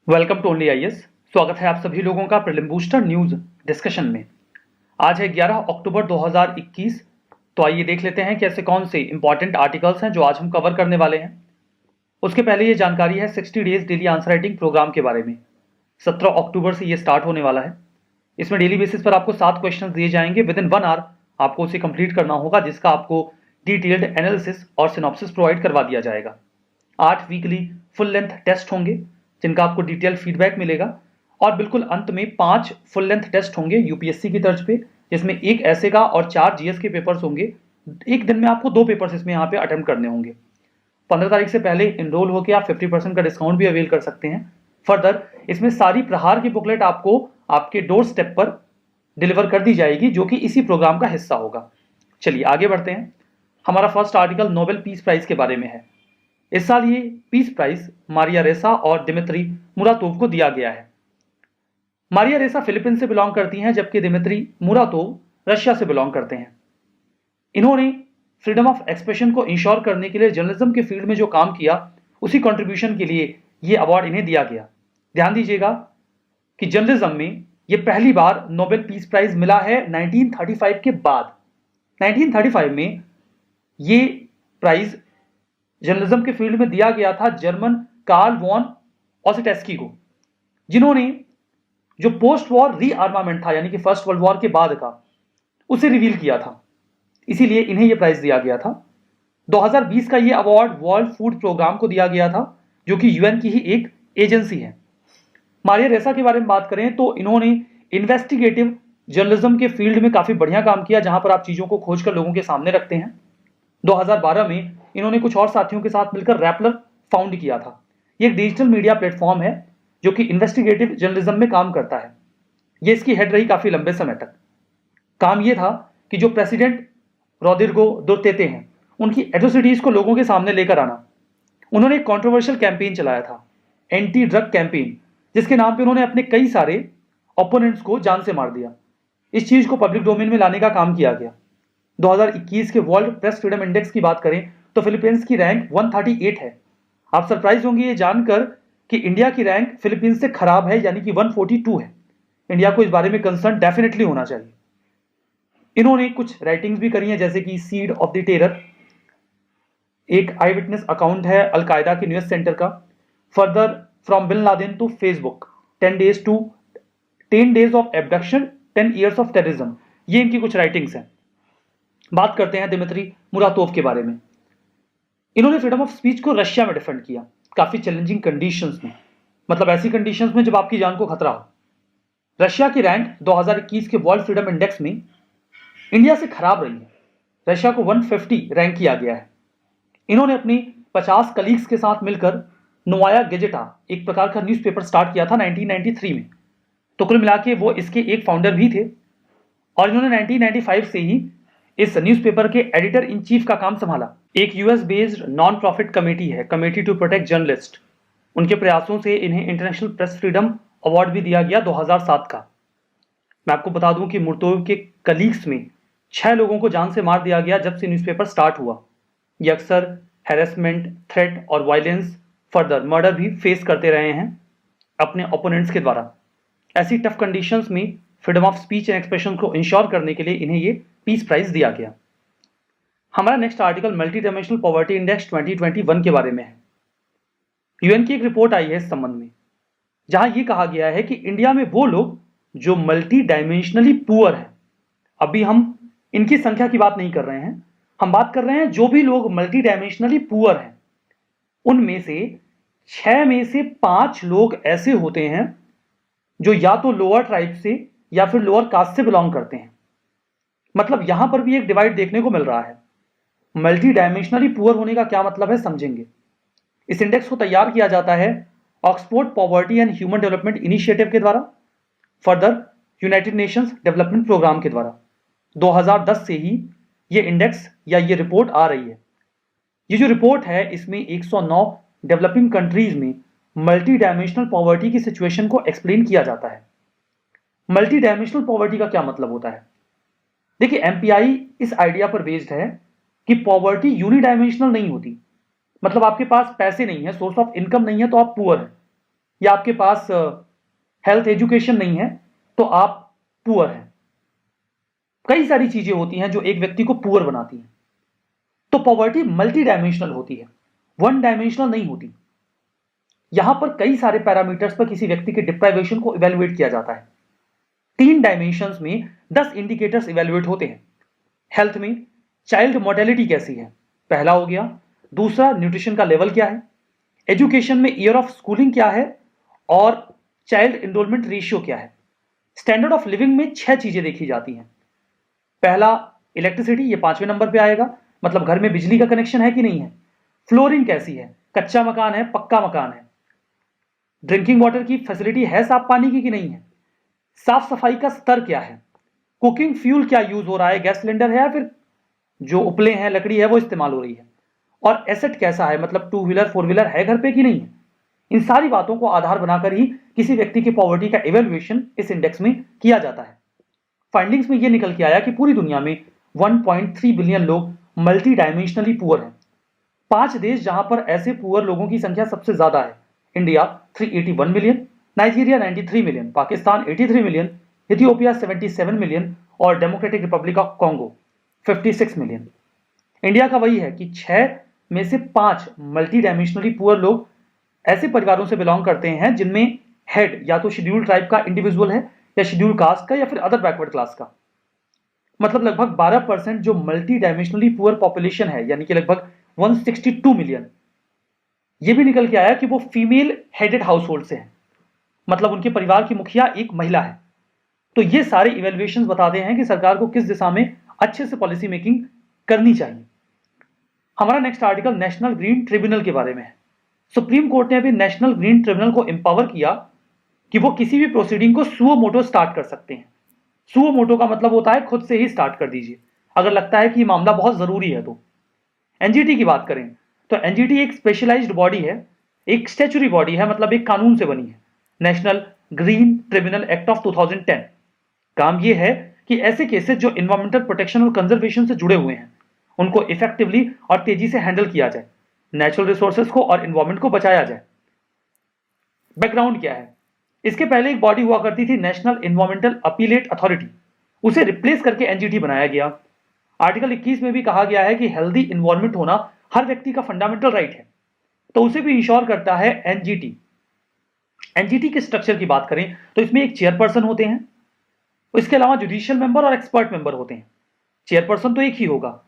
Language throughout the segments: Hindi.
Welcome to only IAS. स्वागत है आप सभी लोगों का प्रीलिम बूस्टर न्यूज डिस्कशन में। आज है 11 अक्टूबर 2021। तो आइए देख लेते हैं कि ऐसे कौन से इंपॉर्टेंट आर्टिकल्स हैं जो आज हम कवर करने वाले हैं। उसके पहले ये जानकारी है 60 days daily answer writing programme के बारे में। 17 अक्टूबर से ये स्टार्ट होने वाला है। इसमें डेली बेसिस पर आपको 7 क्वेश्चन दिए जाएंगे। विद इन 1 आवर आपको उसे कंप्लीट करना होगा, जिसका आपको डिटेल्ड एनालिसिस और सिनॉप्सिस प्रोवाइड करवा दिया जाएगा। 8 वीकली फुल लेंथ टेस्ट होंगे जिनका आपको डिटेल फीडबैक मिलेगा, और बिल्कुल अंत में 5 फुल लेंथ टेस्ट होंगे यूपीएससी की तर्ज पे, जिसमें एक ऐसे का और 4 जीएस के पेपर्स होंगे। एक दिन में आपको 2 पेपर्स इसमें यहाँ पे अटेम्प्ट करने होंगे। 15 तारीख से पहले इनरोल होकर आप 50% का डिस्काउंट भी अवेल कर सकते हैं। फर्दर इसमें सारी प्रहार की बुकलेट आपको आपके डोर स्टेप पर डिलीवर कर दी जाएगी, जो कि इसी प्रोग्राम का हिस्सा होगा। चलिए आगे बढ़ते हैं। हमारा first article Nobel peace prize के बारे में है। इस साल ये पीस प्राइज मारिया रेसा और दिमित्री मुरातोव को दिया गया है। मारिया रेसा फिलीपींस से बिलोंग करती हैं, जबकि दिमित्री मुरातोव रशिया से बिलोंग करते हैं। इन्होंने फ्रीडम ऑफ एक्सप्रेशन को इंश्योर करने के लिए जर्नलिज्म के फील्ड में जो काम किया, उसी कंट्रीब्यूशन के लिए ये अवार्ड इन्हें दिया गया। ध्यान दीजिएगा कि जर्नलिज्म में ये पहली बार नोबेल पीस प्राइज मिला है 1935 के बाद। 1935 में ये प्राइज जर्नलिज्म के फील्ड में दिया गया था जर्मन कार्ल वॉन ऑसिटेस्की को, जिन्होंने जो पोस्ट वॉर रीआर्मामेंट था, यानी कि फर्स्ट वर्ल्ड वॉर के बाद का, उसे रिवील किया था। इसीलिए इन्हें यह प्राइज दिया गया था। 2020 का यह अवार्ड वर्ल्ड फूड प्रोग्राम को दिया गया था, जो कि यूएन की ही एक एजेंसी है। मारिया रेसा के बारे में बात करें तो इन्होंने इन्वेस्टिगेटिव जर्नलिज्म के फील्ड में काफी बढ़िया काम किया, जहां पर आप चीजों को खोजकर लोगों के सामने रखते हैं। 2012 में इन्होंने कुछ और साथियों के साथ मिलकर रैपलर फाउंड किया था। ये एक डिजिटल मीडिया प्लेटफॉर्म है जो कि इन्वेस्टिगेटिव जर्नलिज्म में काम करता है। ये इसकी हेड रही काफी लंबे समय तक। काम ये था कि जो प्रेसिडेंट रोड्रिगो दुतेर्ते हैं, उनकी एट्रोसिटीज को लोगों के सामने लेकर आना। उन्होंने एक कॉन्ट्रोवर्शियल कैंपेन चलाया था, एंटी ड्रग कैंपेन, जिसके नाम पे उन्होंने अपने कई सारे ओपोनेंट्स को जान से मार दिया। इस चीज को पब्लिक डोमेन में लाने का काम किया गया। 2021 के वर्ल्ड प्रेस फ्रीडम इंडेक्स की बात करें तो फिलीपींस की रैंक 138 है। आप सरप्राइज होंगे ये जानकर कि इंडिया की रैंक फिलीपींस से खराब है, यानी कि 142 है। इंडिया को इस बारे में कंसर्न डेफिनेटली होना चाहिए। इन्होंने कुछ राइटिंग्स भी करी हैं, जैसे कि सीड ऑफ द टेरर, एक आई विटनेस अकाउंट है अलकायदा के न्यूज सेंटर का। Further from bin Laden to Facebook, 10 days of abduction, 10 years of terrorism, ये इनकी कुछ राइटिंग्स हैं। बात करते हैं दिमित्री मुरातोव के बारे में। इन्होंने फ्रीडम ऑफ स्पीच को रशिया में डिफेंड किया, काफी चैलेंजिंग कंडीशंस में, मतलब ऐसी कंडीशंस में जब आपकी जान को खतरा हो। रशिया की रैंक 2021 के वर्ल्ड फ्रीडम इंडेक्स में इंडिया से खराब रही है। रशिया को 150 रैंक किया गया है। इन्होंने अपनी 50 कलीग्स के साथ मिलकर नोवाया गेजेटा, एक प्रकार का न्यूज़पेपर स्टार्ट किया था 1993 में। तो कुल मिला के वो इसके एक फाउंडर भी थे, और इन्होंने 1995 से ही इस न्यूज़पेपर के एडिटर इन चीफ का काम संभाला। एक US based non profit committee है, कमेटी टू प्रोटेक्ट जर्नलिस्ट। उनके प्रयासों से इन्हें इंटरनेशनल प्रेस फ्रीडम अवार्ड भी दिया गया 2007 का। मैं आपको बता दूं कि मुर्तोव के कलीग्स में 6 लोगों को जान से मार दिया गया जब से न्यूज़पेपर स्टार्ट हुआ। ये अक्सर हैरेसमेंट, थ्रेट और वायलेंस, फर्दर मर्डर भी फेस करते रहे हैं अपने ओपोनेंट्स के द्वारा। ऐसी टफ कंडीशंस में freedom of speech and expression को इंश्योर करने के लिए इन्हें ये पीस प्राइज दिया गया। हमारा next article multi dimensional poverty index 2021 के बारे में है। यूएन की एक रिपोर्ट आई है इस संबंध में, जहां यह कहा गया है कि इंडिया में वो लोग जो मल्टी डायमेंशनली पुअर हैं, अभी हम इनकी संख्या की बात नहीं कर रहे हैं, हम बात कर रहे हैं जो भी लोग मल्टी डायमेंशनली पुअर हैं, उनमें से 6 में से 5 लोग ऐसे होते हैं जो या तो लोअर ट्राइब से या फिर लोअर कास्ट से बिलोंग करते हैं। मतलब यहां पर भी एक डिवाइड देखने को मिल रहा है। मल्टी डायमेंशनली पुअर होने का क्या मतलब है समझेंगे। इस इंडेक्स को तैयार किया जाता है Oxford poverty and human development initiative के द्वारा, further United Nations development programme के द्वारा। 2010 से ही ये इंडेक्स या ये रिपोर्ट आ रही है। ये जो रिपोर्ट है इसमें 109 डेवलपिंग कंट्रीज में मल्टी डायमेंशनल पॉवर्टी की सिचुएशन को एक्सप्लेन किया जाता है। मल्टी डायमेंशनल पॉवर्टी का क्या मतलब होता है? देखिए, एमपीआई इस आइडिया पर बेस्ड है कि पॉवर्टी यूनिडायमेंशनल नहीं होती। मतलब आपके पास पैसे नहीं है, सोर्स ऑफ इनकम नहीं है, तो आप पुअर हैं। या आपके पास हेल्थ एजुकेशन नहीं है तो आप पुअर हैं। कई सारी चीजें होती हैं जो एक व्यक्ति को पुअर बनाती हैं। तो पॉवर्टी मल्टी डायमेंशनल होती है, वन डायमेंशनल नहीं होती। यहां पर कई सारे पैरामीटर्स पर किसी व्यक्ति के डिप्राइवेशन को इवेल्युएट किया जाता है। 3 डायमेंशंस में 10 इंडिकेटर्स इवेल्युएट होते हैं। हेल्थ में चाइल्ड मोर्टेलिटी कैसी है, पहला हो गया। दूसरा, न्यूट्रिशन का लेवल क्या है। एजुकेशन में ईयर ऑफ स्कूलिंग क्या है और चाइल्ड एनरोलमेंट रेशियो क्या है। स्टैंडर्ड ऑफ लिविंग में 6 चीजें देखी जाती हैं। पहला, इलेक्ट्रिसिटी, ये 5वें नंबर पे आएगा, मतलब घर में बिजली का कनेक्शन है कि नहीं है। फ्लोरिंग कैसी है, कच्चा मकान है, पक्का मकान है। ड्रिंकिंग वाटर की फैसिलिटी है साफ पानी की कि नहीं है। साफ सफाई का स्तर क्या है। कुकिंग फ्यूल क्या यूज हो रहा है, गैस सिलेंडर है या फिर जो उपले हैं, लकड़ी है, वो इस्तेमाल हो रही है। और एसेट कैसा है, मतलब 2 व्हीलर 4 व्हीलर है घर पे कि नहीं है। इन सारी बातों को आधार बनाकर ही किसी व्यक्ति की पॉवर्टी का इवेल्युएशन इस इंडेक्स में किया जाता है। फाइंडिंग्स में यह निकल के आया कि पूरी दुनिया में 1.3 बिलियन लोग मल्टी डायमेंशनली पुअर हैं। 5 देश जहां पर ऐसे पुअर लोगों की संख्या सबसे ज्यादा है। India 381 million, Nigeria 93 million, Pakistan 83 million, Ethiopia 77 million और democratic republic of Congo 56 million. India का वही है कि 6 में से 5 मल्टी डायमेंशनली पुअर लोग ऐसे परिवारों से बिलोंग करते हैं जिनमें हेड या तो शेड्यूल ट्राइब का इंडिविजुअल है या शेड्यूल कास्ट का या फिर अदर बैकवर्ड क्लास का। मतलब लगभग 12% जो मल्टी डायमेंशनली पुअर पॉपुलेशन है, यानी कि लगभग 162 मिलियन, ये भी निकल के आया कि वो फीमेल हेडेड हाउसहोल्ड से हैं, मतलब उनके परिवार की मुखिया एक महिला है। तो ये सारे इवैल्यूएशंस बताते हैं कि सरकार को किस दिशा में अच्छे से पॉलिसी मेकिंग करनी चाहिए। हमारा next article national green tribunal के बारे में है। सुप्रीम कोर्ट ने अभी नेशनल ग्रीन ट्रिब्यूनल को एम्पावर किया कि वो किसी भी प्रोसीडिंग को सुओ मोटो स्टार्ट कर सकते हैं। सुओ मोटो का मतलब होता है खुद से ही स्टार्ट कर दीजिए, अगर लगता है कि ये मामला बहुत जरूरी है तो। एनजीटी की बात करें तो एनजीटी एक स्पेशलाइज्ड बॉडी है, एक स्टैच्यूटरी बॉडी है, मतलब एक कानून से बनी है, national green tribunal act of 2010। काम यह है कि ऐसे केसेस जो इन्वायरमेंटल प्रोटेक्शन और कंजर्वेशन से जुड़े हुए हैं उनको इफेक्टिवली और तेजी से हैंडल किया जाए, नेचुरल रिसोर्सेज को और इन्वायरमेंट को बचाया जाए। बैकग्राउंड क्या है, इसके पहले एक बॉडी हुआ करती थी नेशनल इन्वायरमेंटल अपीलेट अथॉरिटी, उसे रिप्लेस करके एनजीटी बनाया गया। आर्टिकल 21 में भी कहा गया है कि हेल्दी इन्वायरमेंट होना हर व्यक्ति का फंडामेंटल राइट है, तो उसे भी इंश्योर करता है एनजीटी। एनजीटी के स्ट्रक्चर की बात करें तो इसमें एक चेयरपर्सन होते हैं, इसके अलावा जुडिशियल मेंबर और एक्सपर्ट मेंबर होते हैं। चेयरपर्सन तो एक ही होगा,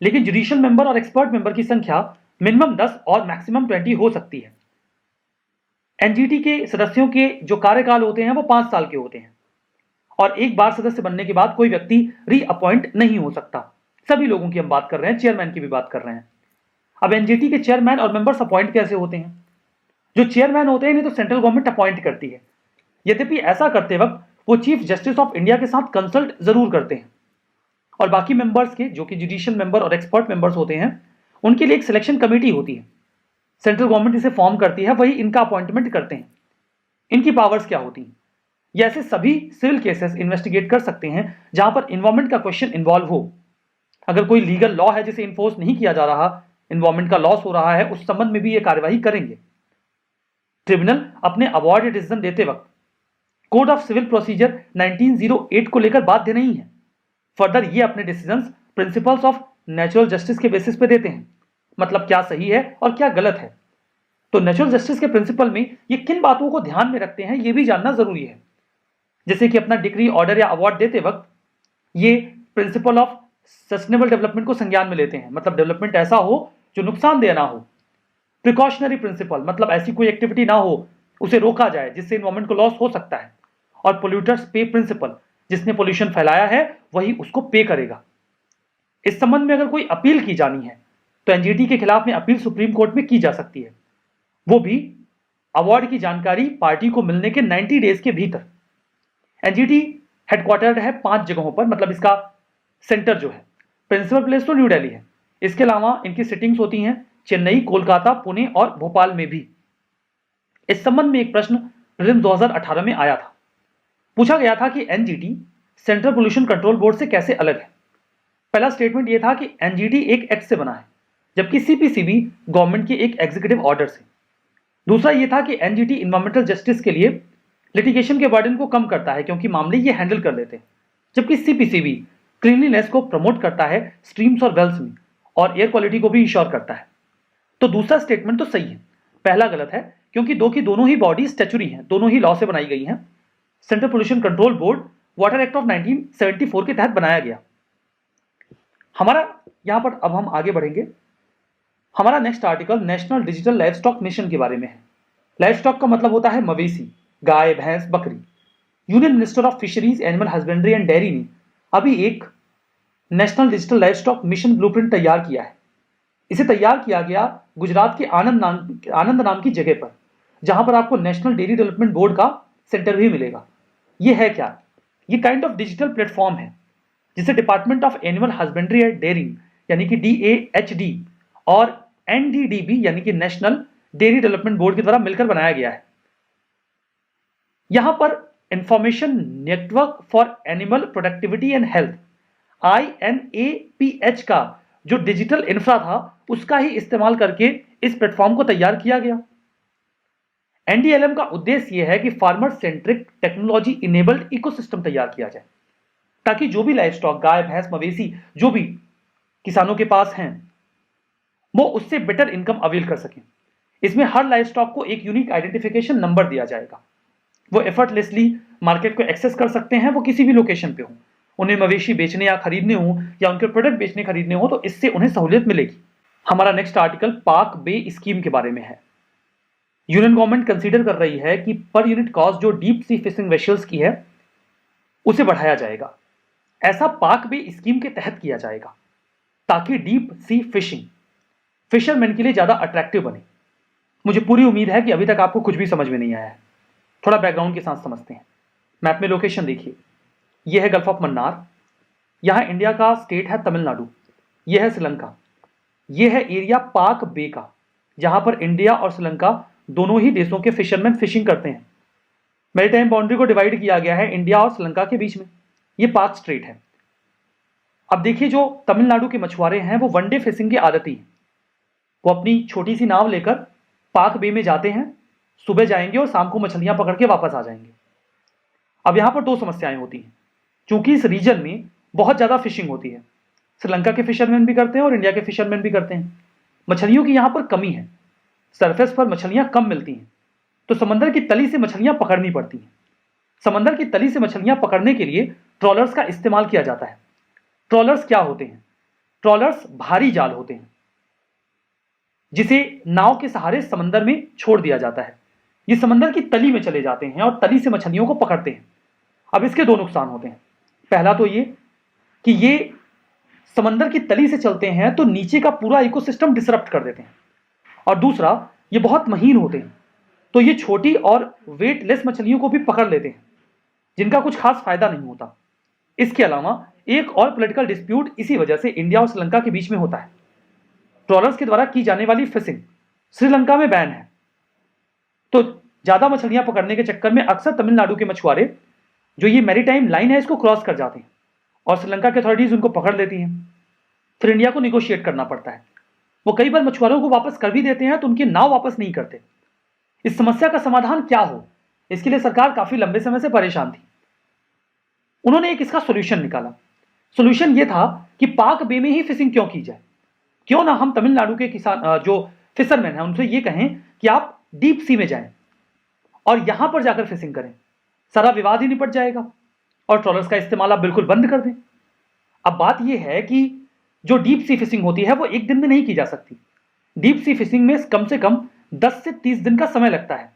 लेकिन जुडिशियल मेंबर और एक्सपर्ट मेंबर की संख्या मिनिमम 10 और मैक्सिमम 20 हो सकती है। एनजीटी के सदस्यों के जो कार्यकाल होते हैं वो 5 साल के होते हैं और एक बार सदस्य बनने के बाद कोई व्यक्ति रीअपॉइंट नहीं हो सकता। सभी लोगों की हम बात कर रहे हैं, चेयरमैन की भी बात कर रहे हैं। अब एनजीटी के चेयरमैन और मेंबर्स अपॉइंट कैसे होते हैं। जो चेयरमैन होते हैं इन्हें तो सेंट्रल गवर्नमेंट अपॉइंट करती है, यद्यपि ऐसा करते वक्त वो चीफ जस्टिस ऑफ इंडिया के साथ कंसल्ट जरूर करते हैं। और बाकी मेंबर्स के जो कि जुडिशियल मेंबर और एक्सपर्ट मेंबर्स होते हैं उनके लिए एक सिलेक्शन कमेटी होती है, सेंट्रल गवर्नमेंट इसे फॉर्म करती है, वही इनका अपॉइंटमेंट करते हैं। इनकी पावर्स क्या होती हैं, ये ऐसे सभी सिविल केसेस इन्वेस्टिगेट कर सकते हैं जहां पर इन्वायरमेंट का क्वेश्चन इन्वॉल्व हो। अगर कोई लीगल लॉ है जिसे इन्फोर्स नहीं किया जा रहा, इन्वायरमेंट का लॉस हो रहा है, उस संबंध में भी ये कार्यवाही करेंगे। ट्रिब्यूनल अपने अवार्ड या डिसीजन देते वक्त कोड ऑफ सिविल प्रोसीजर 1908 को लेकर बाध्य नहीं है। फर्दर ये अपने decisions principles of natural justice के बेसिस पे देते हैं, मतलब क्या सही है और क्या गलत है। तो नेचुरल जस्टिस के प्रिंसिपल में ये किन बातों को ध्यान में रखते हैं ये भी जानना जरूरी है। जैसे कि अपना डिग्री, ऑर्डर या अवार्ड देते वक्त ये प्रिंसिपल ऑफ सस्टेनेबल डेवलपमेंट को संज्ञान में लेते हैं, मतलब डेवलपमेंट ऐसा हो जो नुकसानदेह ना हो। प्रिकॉशनरी प्रिंसिपल, मतलब ऐसी कोई एक्टिविटी ना हो उसे रोका जाए जिससे इन्वायरमेंट को लॉस हो सकता है। और पोल्यूटर्स पे प्रिंसिपल, जिसने पोल्यूशन फैलाया है वही उसको पे करेगा। इस संबंध में अगर कोई अपील की जानी है तो एनजीटी के खिलाफ में अपील सुप्रीम कोर्ट में की जा सकती है, वो भी अवार्ड की जानकारी पार्टी को मिलने के 90 डेज के भीतर। एनजीटी हेडक्वार्टर्ड है 5 जगहों पर, मतलब इसका सेंटर जो है, प्रिंसिपल प्लेस तो न्यू दिल्ली है, इसके अलावा इनकी सिटिंग्स होती हैं चेन्नई, कोलकाता, पुणे और भोपाल में भी। इस संबंध में एक प्रश्न प्रीलिम्स 2018 में आया था। पूछा गया था कि NGT central pollution control board से कैसे अलग है। पहला स्टेटमेंट यह था कि एनजीटी एक एक्ट से बना है, जबकि सीपीसीबी गवर्नमेंट के एक एग्जीक्यूटिव ऑर्डर से। दूसरा ये था कि एनजीटी इन्वायरमेंटल जस्टिस के लिए लिटिगेशन के बर्डन को कम करता है क्योंकि मामले ये हैंडल कर लेते हैं, जबकि सीपीसीबी क्लीनलीनेस को प्रमोट करता है स्ट्रीम्स और वेल्स में और एयर क्वालिटी को भी इंश्योर करता है। तो दूसरा स्टेटमेंट तो सही है, पहला गलत है क्योंकि दोनों ही बॉडी स्टैच्यूरी हैं, दोनों ही लॉ से बनाई गई हैं। Central pollution control board water act of 1974 के तहत बनाया गया। हमारा यहां पर अब हम आगे बढ़ेंगे। हमारा next article national digital live stock mission के बारे में है। लाइव स्टॉक का मतलब होता है मवेशी, गाय, भैंस, बकरी। Union minister of fisheries, animal husbandry and dairy ने अभी एक national digital live stock mission blueprint तैयार किया है। इसे तैयार किया गया गुजरात के आनंद नाम की जगह पर, जहां पर आपको नेशनल डेयरी डेवलपमेंट बोर्ड का सेंटर भी मिलेगा। ये है क्या? ये काइंड ऑफ डिजिटल प्लेटफॉर्म है जिसे department of animal husbandry and dairying यानी कि DAHD और NDDB यानी कि नेशनल डेयरी डेवलपमेंट बोर्ड के द्वारा मिलकर बनाया गया है। यहां पर information network for animal productivity and health INAPH का जो डिजिटल इंफ्रा था उसका ही इस्तेमाल करके इस प्लेटफॉर्म को तैयार किया गया। NDLM का उद्देश्य यह है कि farmer centric technology enabled ecosystem तैयार किया जाए ताकि जो भी लाइव स्टॉक, गाय, भैंस, मवेशी जो भी किसानों के पास हैं वो उससे बेटर इनकम अवेल कर सकें। इसमें हर लाइव स्टॉक को एक यूनिक आइडेंटिफिकेशन नंबर दिया जाएगा। वो एफर्टलेसली मार्केट को एक्सेस कर सकते हैं, वो किसी भी लोकेशन पे हो। उन्हें मवेशी बेचने या खरीदने हो या उनके प्रोडक्ट बेचने खरीदने हो तो इससे उन्हें सहूलियत मिलेगी। हमारा नेक्स्ट आर्टिकल पाक बे स्कीम के बारे में है। यूनियन गवर्नमेंट कंसीडर कर रही है कि पर यूनिट कॉस्ट जो डीप सी फिशिंग वेसल्स की है उसे बढ़ाया जाएगा। ऐसा पाक बे स्कीम के तहत किया जाएगा ताकि डीप सी फिशिंग फिशरमैन के लिए ज्यादा अट्रैक्टिव बने। मुझे पूरी उम्मीद है कि अभी तक आपको कुछ भी समझ में नहीं आया है। थोड़ा बैकग्राउंड के साथ समझते हैं। मैप में लोकेशन देखिए, यह है गल्फ ऑफ मन्नार, यहां इंडिया का स्टेट है तमिलनाडु, यह है श्रीलंका, यह है एरिया पाक बे का जहां पर इंडिया और श्रीलंका दोनों ही देशों के फिशरमैन फिशिंग करते हैं। मैरीटाइम बाउंड्री को डिवाइड किया गया है इंडिया और श्रीलंका के बीच में, यह पाक स्ट्रेट है। अब देखिए जो तमिलनाडु के मछुआरे हैं वो वनडे फिशिंग के आदती हैं। वो अपनी छोटी सी नाव लेकर पाक बे में जाते हैं, सुबह जाएंगे और शाम को मछलियां पकड़ के वापस आ जाएंगे। अब यहां पर दो समस्याएं होती हैं। चूंकि इस रीजन में बहुत ज्यादा फिशिंग होती है, श्रीलंका के फिशरमैन भी करते हैं और इंडिया के फिशरमैन भी करते हैं। मछलियों की यहां पर कमी है, सरफेस पर मछलियां कम मिलती हैं, तो समंदर की तली से मछलियां पकड़नी पड़ती हैं। समंदर की तली से मछलियां पकड़ने के लिए ट्रॉलर्स का इस्तेमाल किया जाता है। ट्रॉलर्स क्या होते हैं? ट्रॉलर्स भारी जाल होते हैं जिसे नाव के सहारे समंदर में छोड़ दिया जाता है। ये समंदर की तली में चले जाते हैं और तली से मछलियों को पकड़ते हैं। अब इसके दो नुकसान होते हैं। पहला तो ये कि ये समंदर की तली से चलते हैं तो नीचे का पूरा इकोसिस्टम डिसरप्ट कर देते हैं, और दूसरा ये बहुत महीन होते हैं तो ये छोटी और वेटलेस मछलियों को भी पकड़ लेते हैं जिनका कुछ खास फायदा नहीं होता। इसके अलावा एक और पॉलिटिकल डिस्प्यूट इसी वजह से इंडिया और श्रीलंका के बीच में होता है। ट्रॉलर्स के द्वारा की जाने वाली फिशिंग श्रीलंका में बैन है, तो ज्यादा मछलियां पकड़ने के चक्कर में अक्सर तमिलनाडु के मछुआरे जो ये मैरीटाइम लाइन है इसको क्रॉस कर जाते हैं और श्रीलंका की अथॉरिटीज उनको पकड़ लेती हैं। फिर इंडिया को निगोशिएट करना पड़ता है। वो कई बार मछुआरों को वापस कर भी देते हैं तो उनकी नाव वापस नहीं करते। इस समस्या का समाधान क्या हो, इसके लिए सरकार काफी लंबे समय से परेशान थी। उन्होंने एक इसका सोल्यूशन निकाला। सोल्यूशन ये था कि पाक बे में ही फिशिंग क्यों की जाए। क्यों ना हम तमिलनाडु के किसान जो फिशरमैन हैं उनसे ये कहें कि आप डीप सी में जाएं और यहां पर जाकर फिशिंग करें, सारा विवाद ही निपट जाएगा और ट्रॉलर्स का इस्तेमाल आप बिल्कुल बंद कर दें। अब बात यह है कि जो डीप सी फिशिंग होती है वो एक दिन में नहीं की जा सकती। डीप सी फिशिंग में कम से कम 10 से 30 दिन का समय लगता है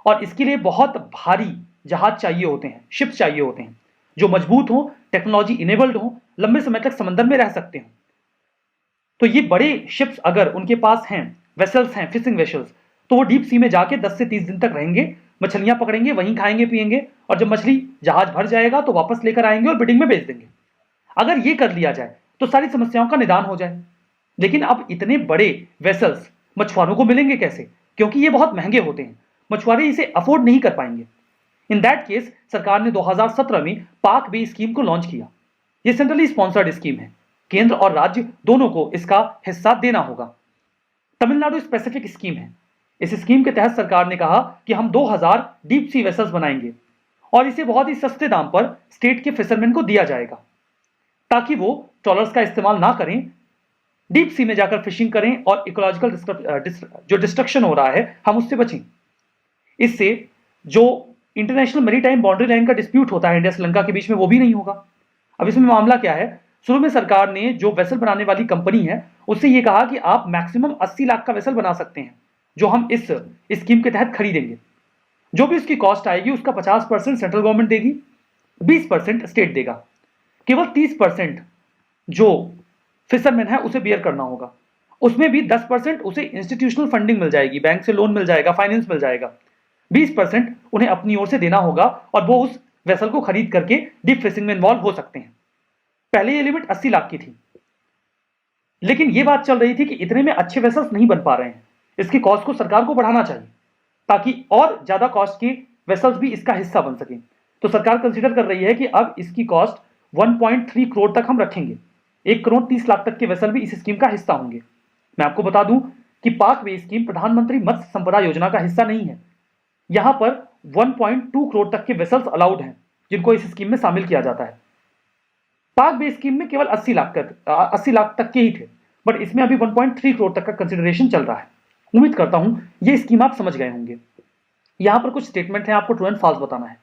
और इसके लिए बहुत भारी जहाज चाहिए होते हैं, शिप्स चाहिए होते हैं जो मजबूत हो, टेक्नोलॉजी इनेबल्ड हो, लंबे समय तक समंदर में रह सकते हो। तो ये बड़े शिप्स अगर उनके पास हैं, वेसल्स हैं, फिशिंग वेसल्स, तो वो डीप सी में जाके 10 से 30 दिन तक रहेंगे, मछलियां पकड़ेंगे, वहीं खाएंगे पिएंगे और जब मछली जहाज भर जाएगा तो वापस लेकर आएंगे और बिडिंग में बेच देंगे। अगर ये कर लिया जाए तो सारी समस्याओं का निदान हो जाए। लेकिन अब इतने बड़े वेसल्स मछुआरों को मिलेंगे कैसे, क्योंकि ये बहुत महंगे होते हैं, मछुआरे इसे अफोर्ड नहीं कर पाएंगे। इन दैट केस सरकार ने 2017 में पाक बे स्कीम को लॉन्च किया। यह सेंट्रली स्पॉन्सर्ड स्कीम है, केंद्र और राज्य दोनों को इसका हिस्सा देना होगा। तमिलनाडु स्पेसिफिक स्कीम है, इस स्कीम के तहत सरकार ने कहा कि हम 2000 डीप सी वेसल्स बनाएंगे और इसे बहुत ही सस्ते दाम पर स्टेट के फिशरमैन को दिया जाएगा ताकि वो ट्रॉलर्स का इस्तेमाल ना करें, डीप सी में जाकर फिशिंग करें और इकोलॉजिकल जो डिस्ट्रक्शन हो रहा है हम उससे बचें। इससे जो इंटरनेशनल मैरीटाइम बाउंड्री लाइन का डिस्प्यूट होता है इंडिया श्रीलंका के बीच में वो भी नहीं होगा। अब इसमें मामला क्या है, शुरू में सरकार ने जो वेसल बनाने वाली कंपनी है उससे ये कहा कि आप मैक्सिमम 80 लाख का वेसल बना सकते हैं जो हम इस स्कीम के तहत खरीदेंगे। जो भी उसकी कॉस्ट आएगी उसका 50% सेंट्रल गवर्नमेंट देगी, 20% स्टेट देगा, केवल 30% जो फिशरमैन है उसे बियर करना होगा। उसमें भी 10% उसे इंस्टीट्यूशनल फंडिंग मिल जाएगी, बैंक से लोन मिल जाएगा, फाइनेंस मिल जाएगा। 20% उन्हें अपनी ओर से देना होगा और वो उस वेसल को खरीद करके डीप फिशिंग में इन्वॉल्व हो सकते हैं। पहले ये लिमिट 80 लाख की थी, लेकिन ये बात चल रही थी कि इतने में अच्छे वेसल्स नहीं बन पा रहे हैं, इसकी कॉस्ट को सरकार को बढ़ाना चाहिए ताकि और ज्यादा कॉस्ट के वेसल्स भी इसका हिस्सा बन सकें। तो सरकार कंसीडर कर रही है कि अब इसकी कॉस्ट 1.3 करोड़ तक हम रखेंगे। 1 करोड़ 30 लाख तक के वेसल भी इस स्कीम का हिस्सा होंगे। मैं आपको बता दूं कि पाक वे स्कीम प्रधानमंत्री मत्स्य संपदा योजना का हिस्सा नहीं है। यहां पर 1.2 करोड़ तक के वेसल्स अलाउड हैं जिनको इस स्कीम में शामिल किया जाता है। पाक वे स्कीम में केवल 80 लाख तक के ही थे, बट इसमें अभी 1.3 करोड़ तक का कंसिडरेशन चल रहा है। उम्मीद करता हूं ये स्कीम आप समझ गए होंगे। यहां पर कुछ स्टेटमेंट हैं, आपको ट्रू एंड फॉल्स बताना है।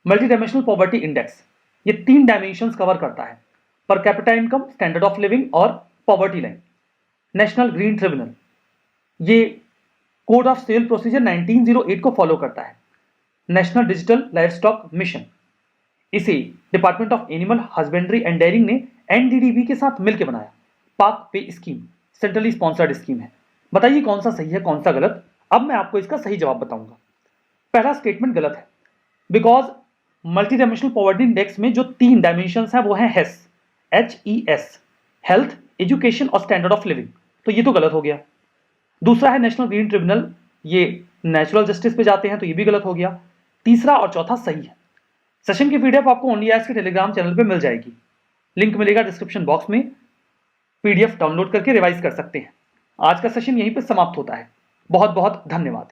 मल्टी डायमेंशनल पॉवर्टी इंडेक्स ये 3 डायमेंशंस कवर करता है, per capita income, standard of living और poverty line. National green tribunal ये कोड ऑफ सेल प्रोसीजर 1908 को फॉलो करता है। नेशनल डिजिटल लाइवस्टॉक मिशन इसे department of animal husbandry and dairying ने एनडीडीबी के साथ मिलकर बनाया। पाक पे स्कीम सेंट्रली स्पॉन्सर्ड स्कीम है। बताइए कौन सा सही है कौन सा गलत। अब मैं आपको इसका सही जवाब बताऊंगा। पहला स्टेटमेंट गलत है, because multi dimensional poverty index में जो 3 डायमेंशंस हैं वो हैं हेस, HES, हेल्थ, एजुकेशन और स्टैंडर्ड ऑफ लिविंग। तो ये तो गलत हो गया। दूसरा है नेशनल ग्रीन ट्रिब्यूनल, ये नेचुरल जस्टिस पे जाते हैं, तो ये भी गलत हो गया। तीसरा और चौथा सही है। सेशन की पीडीएफ आपको ओनली एज के टेलीग्राम चैनल पे मिल जाएगी, लिंक मिलेगा डिस्क्रिप्शन बॉक्स में। पीडीएफ डाउनलोड करके रिवाइज कर सकते हैं। आज का सेशन यहीं पे समाप्त होता है। बहुत बहुत धन्यवाद।